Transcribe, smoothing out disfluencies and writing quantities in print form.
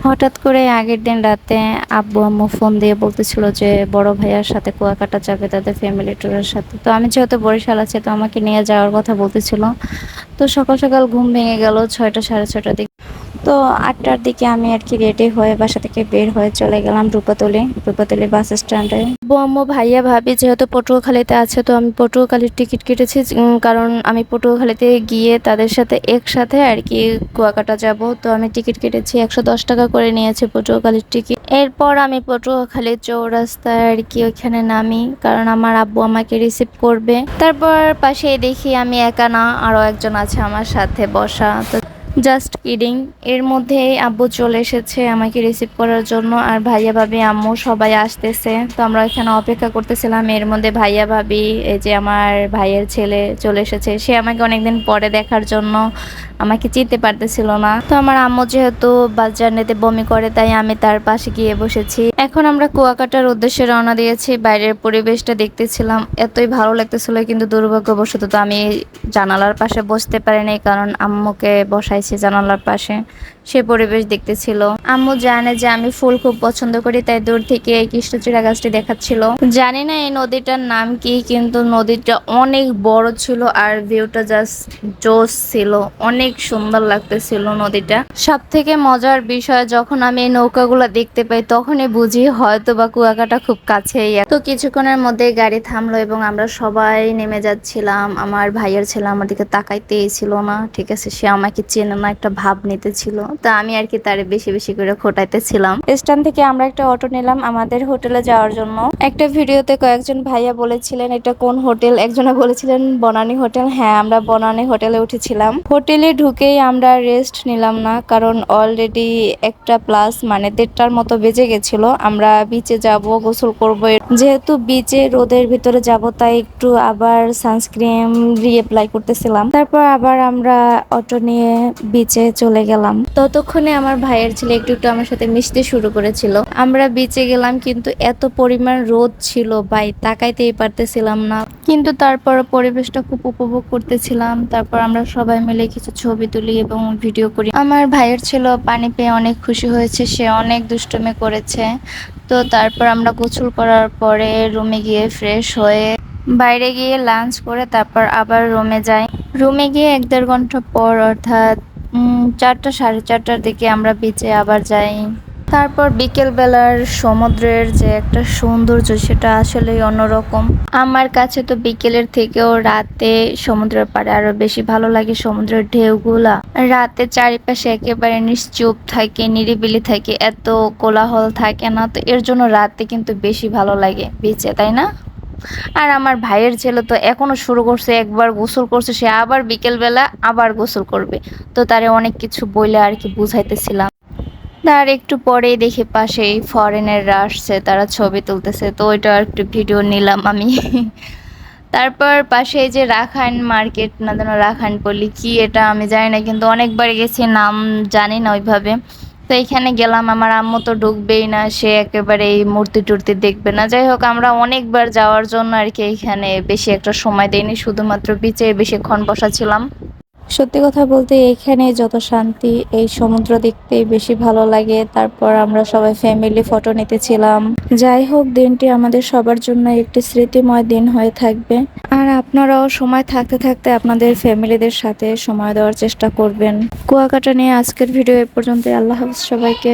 হঠাৎ করে আগের দিন রাতে আব্বু আম্মু ফোন দিয়ে বলতেছিল যে বড় ভাইয়ার সাথে কুয়াকাটা যাবে তাদের ফ্যামিলি ট্যুরের সাথে। তো আমি যেহেতু বরিশাল আছি, তো আমাকে নিয়ে যাওয়ার কথা বলতেছিল। তো সকাল সকাল ঘুম ভেঙে গেল 6টা সাড়ে 6টার দিকে। তো 8টার দিকে আমি আর কি রেডি হয়ে বাসা থেকে বের হয়ে চলে গেলাম রূপাতলি বাস স্ট্যান্ডে। আব্বু আম্মু ভাইয়া ভাবি যেহেতু পটুয়াখালীতে আছে, তো আমি পটুয়াখালীর টিকিট কেটেছি, কারণ আমি পটুয়াখালীতে গিয়ে তাদের সাথে একসাথে আর কি কুয়াকাটা যাব। তো আমি টিকিট কেটেছি, 110 টাকা করে নিয়েছে পটুয়াখালীর টিকিট। এরপর আমি পটুয়াখালীর চৌরাস্তায় আর কি ওইখানে নামি, কারণ আমার আব্বু আমাকে রিসিভ করবে। তারপর পাশে দেখি আমি একা না, আরো একজন আছে আমার সাথে বসা। তো জাস্ট কিডিং, এর মধ্যেই আব্বু চলে এসেছে আমাকে রিসিভ করার জন্য, আর ভাইয়া ভাবি আম্মু সবাই আসতেছে। তো আমরা এখানে অপেক্ষা করতেছিলাম। এর মধ্যে ভাইয়া ভাবি, এই যে আমার ভাইয়ের ছেলে চলে এসেছে। সে আমাকে অনেকদিন পরে দেখার জন্য আমাকে চিনতে পারতেছিল না। তো আমার আম্মু যেহেতু বাস জার্নিতে বমি করে, তাই আমি তার পাশে গিয়ে বসেছি। এখন আমরা কুয়াকাটার উদ্দেশ্যে রওনা দিয়েছি। বাইরের পরিবেশটা দেখতেছিলাম, এতই ভালো লাগতেছিল, কিন্তু দুর্ভাগ্যবশত তো আমি জানালার পাশে বসতে পারিনি, কারণ আম্মুকে বসাইছি জানালার পাশে। সে পরিবেশ দেখতেছিল। আম্মু জানে যে আমি ফুল খুব পছন্দ করি, তাই দূর থেকে এই কৃষ্ণচূড়া গাছটি দেখাচ্ছিল। জানি না এই নদীটার নাম কি, কিন্তু নদীটা অনেক বড় ছিল আর ভিউটা জাস্ট জোস ছিল। অনেক সুন্দর লাগতেছিল নদীটা। সব থেকে মজার বিষয়, যখন আমি এই নৌকাগুলো দেখতে পাই তখনই বুঝি হয়তো বা কুয়াকাটা খুব কাছেই। তো কিছুক্ষণের মধ্যে গাড়ি থামলো এবং আমরা সবাই নেমে যাচ্ছিলাম। আমার ভাইয়ের ছেলে আমার দিকে তাকাইতেই ছিল না, ঠিক আছে, সে আমাকে চেনে না একটা ভাব নিতেছিল। তা আমি আর কি তারে বেশি বেশি করে খোটাইতেছিলাম। স্ট্যান্ড থেকে আমরা একটা অটো নিলাম আমাদের হোটেলে যাওয়ার জন্য। একটা ভিডিওতে কয়েকজন ভাইয়া বলেছিলেন এটা কোন হোটেল, একজনে বলেছিলেন বনানী হোটেল। হ্যাঁ, আমরা বনানী হোটেলে উঠেছিলাম। হোটেলে ঢুকেই আমরা রেস্ট নিলাম না, কারণ অলরেডি 1টা+ মানে 1:30টার মতো বেজে গেছিল। আমরা বিচে যাব, গোসল করব। যেহেতু বিচে রোদের ভিতরে যাব, তাই একটু আবার সানস্ক্রিন রিঅ্যাপ্লাই করতেছিলাম। তারপর আবার আমরা অটো নিয়ে বিচে চলে গেলাম। ততক্ষণে আমার ভাইয়ের ছেলে একটু একটু আমার সাথে মিশতে শুরু করেছিল। আমরা বিচে গেলাম, কিন্তু এত পরিমাণ রোদ ছিল ভাই, তাকাইতেই পারতেছিলাম না। কিন্তু তারপর পরিবেশটা খুব উপভোগ করতেছিলাম। তারপর আমরা সবাই মিলে কিছু ছবি তুলি এবং ভিডিও করি। আমার ভাইয়ের ছেলে পানি পেয়ে অনেক খুশি হয়েছে, সে অনেক দুষ্টুমি করেছে। তো তারপর আমরা গোসল করার পরে রুমে গিয়ে ফ্রেশ হয়ে বাইরে গিয়ে লাঞ্চ করে তারপর আবার রুমে যাই। রুমে গিয়ে 1-1.5 ঘন্টা পর, অর্থাৎ 4টা সাড়ে 4টার দিকে আমরা বিচে আবার যাই। তারপর বিকেল বেলার সমুদ্রের যে একটা সৌন্দর্য, সেটা আসলে অন্যরকম। আমার কাছে তো বিকেলের থেকেও রাতে সমুদ্রের পাড়ে আরো বেশি ভালো লাগে। সমুদ্রের ঢেউগুলা রাতে চারিপাশে একেবারে নিশ্চুপ থাকে, নিরিবিলি থাকে, এত কোলাহল থাকে না। তো এর জন্য রাতে কিন্তু বেশি ভালো লাগে বিচে, তাই না? আর আমার ভাইয়ের ছেলে তো এখনো শুরু করছে, একবার গোসল করছে, সে আবার বিকেল বেলা আবার গোসল করবে। তো তারে অনেক কিছু বইলে আর কি বুঝাইতেছিলাম। তার একটু পরেই দেখি পাশেই ফরেনাররা আসছে, তারা ছবি তুলতেছে। তো ওইটা একটু ভিডিও নিলাম আমি। তারপর পাশে এই যে রাখাইন মার্কেট, না যেন রাখাইন পল্লী কি এটা আমি জানি না, কিন্তু অনেকবার গেছি, নাম জানি না ওইভাবে। তো এখানে গেলাম, আমার আম্মু তো ঢুকবেই না, সে একেবারে এই মূর্তি টুর্তি দেখবে না। যাই হোক, আমরা অনেকবার যাওয়ার জন্য আর কি এখানে বেশি একটা সময় দেইনি, শুধুমাত্র বিচে বেশিক্ষণ বসা ছিলাম। সত্যি কথা বলতে এখানে যত শান্তি, এই সমুদ্র দেখতেই বেশি ভালো লাগে। তারপর আমরা সবাই ফ্যামিলি ফটো নিতেছিলাম। যাই হোক, দিনটি আমাদের সবার জন্য একটি স্মৃতিময় দিন হয়ে থাকবে। আর আপনারাও সময় থাকতে থাকতে আপনাদের ফ্যামিলিদের সাথে সময় দেওয়ার চেষ্টা করবেন। কুয়াকাটা নিয়ে আজকের ভিডিও এ পর্যন্ত। আল্লাহ হাফেজ সবাইকে।